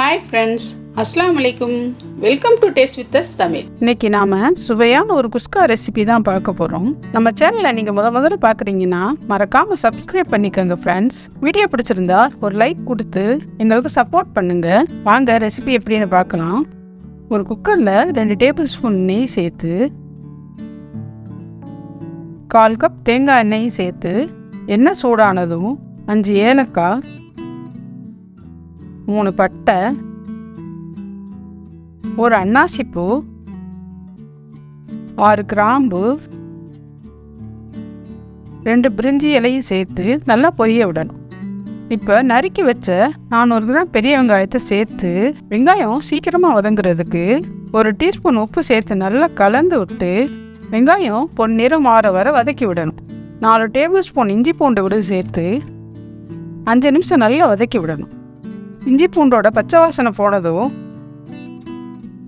Hi friends, அஸ்ஸலாமு அலைக்கும். Welcome to taste with us Tamil. இன்னைக்கு நாம சுவையான ஒரு குஸ்கா ரெசிபி தான் பார்க்க போறோம். நம்ம சேனலை நீங்க முதல்ல பார்க்குறீங்கன்னா மறக்காம சப்ஸ்கிரைப் பண்ணிக்கோங்க ஃப்ரெண்ட்ஸ். வீடியோ பிடிச்சிருந்தா ஒரு லைக் கொடுத்து எங்களுக்கு சப்போர்ட் பண்ணுங்க. வாங்க ரெசிபி எப்படின்னு பார்க்கலாம். ஒரு குக்கர்ல 2 டேபிள் ஸ்பூன் நெய் சேர்த்து 1/4 கப் தேங்காய் எண்ணெயும் சேர்த்து எண்ணெய் சூடானதும் 5 ஏலக்காய், 3 பட்டை, ஒரு அன்னாசிப்பூ, 6 கிராம்பு, 2 பிரிஞ்சி இலையும் சேர்த்து நல்லா பொரிய விடணும். இப்போ நறுக்கி வச்ச 400 கிராம் பெரிய வெங்காயத்தை சேர்த்து வெங்காயம் சீக்கிரமாக வதங்குறதுக்கு 1 டீஸ்பூன் உப்பு சேர்த்து நல்லா கலந்து விட்டு வெங்காயம் பொன்னிறம் மாற வர வதக்கி விடணும். 4 டேபிள் ஸ்பூன் இஞ்சி பூண்டு விடு சேர்த்து 5 நிமிஷம் நல்லா வதக்கி விடணும். இஞ்சி பூண்டோட பச்சை வாசனை போனதும்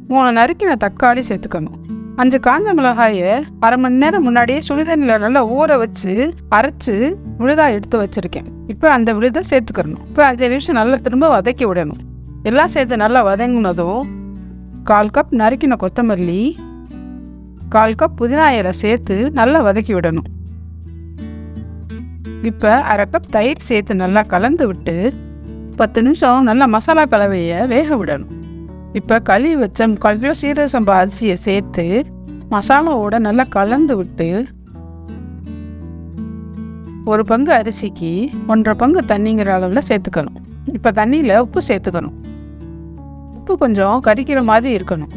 3 நறுக்கின தக்காளி சேர்த்துக்கணும். 5 காஞ்ச மிளகாயை அரை மணி நேரம் முன்னாடியே சுடுதண்ணியில் நல்லா ஊற வச்சு அரைச்சி விழுதாக எடுத்து வச்சுருக்கேன். இப்போ அந்த விழுதை சேர்த்துக்கணும். இப்போ 5 நிமிஷம் நல்லா திரும்ப வதக்கி விடணும். எல்லாம் சேர்த்து நல்லா வதங்கினதும் 1/4 கப் நறுக்கின கொத்தமல்லி, 1/4 கப் புதினா இலை சேர்த்து நல்லா வதக்கி விடணும். இப்போ அரை கப் தயிர் சேர்த்து நல்லா கலந்து விட்டு 10 நிமிஷம் நல்லா மசாலா கலவையை வேக விடணும். இப்போ கழுவி வச்ச 1/4 கிலோ சீரக சம்பா அரிசியை சேர்த்து மசாலாவோட நல்லா கலந்து விட்டு 1 பங்கு அரிசிக்கு 1/2 பங்கு தண்ணிங்கிற அளவில் சேர்த்துக்கணும். இப்போ தண்ணியில் உப்பு சேர்த்துக்கணும். உப்பு கொஞ்சம் கரிக்கிற மாதிரி இருக்கணும்.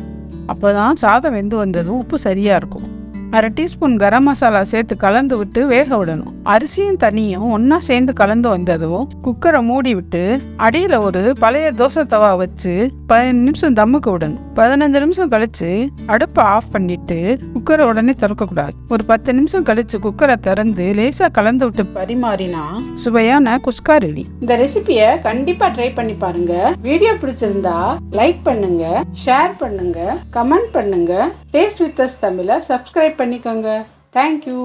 அப்போ தான் சாதம் வெந்து வந்ததும் உப்பு சரியாக இருக்கும். அரை டீஸ்பூன் கரம் மசாலா சேர்த்து கலந்து விட்டு வேக விடணும். அரிசியும் தண்ணியும் ஒன்றா சேர்ந்து கலந்து வந்ததும் குக்கரை மூடி விட்டு அடியில் ஒரு பழைய தோசை தவா வச்சு 15 நிமிஷம் தம்முக்கு விடணும். 15 நிமிஷம் கழிச்சு அடுப்பை ஆஃப் பண்ணிட்டு குக்கரை உடனே திறக்கக்கூடாது. ஒரு 10 நிமிஷம் கழிச்சு குக்கரை திறந்து லேசாக கலந்து விட்டு பரிமாறினா சுவையான குஸ்கா ரெடி. இந்த ரெசிபியை கண்டிப்பாக ட்ரை பண்ணி பாருங்க. வீடியோ பிடிச்சிருந்தா லைக் பண்ணுங்க, ஷேர் பண்ணுங்க, கமெண்ட் பண்ணுங்க. டேஸ்ட் வித் அஸ் தமிழை சப்ஸ்கிரைப் பண்ணிக்கோங்க. தேங்க்யூ.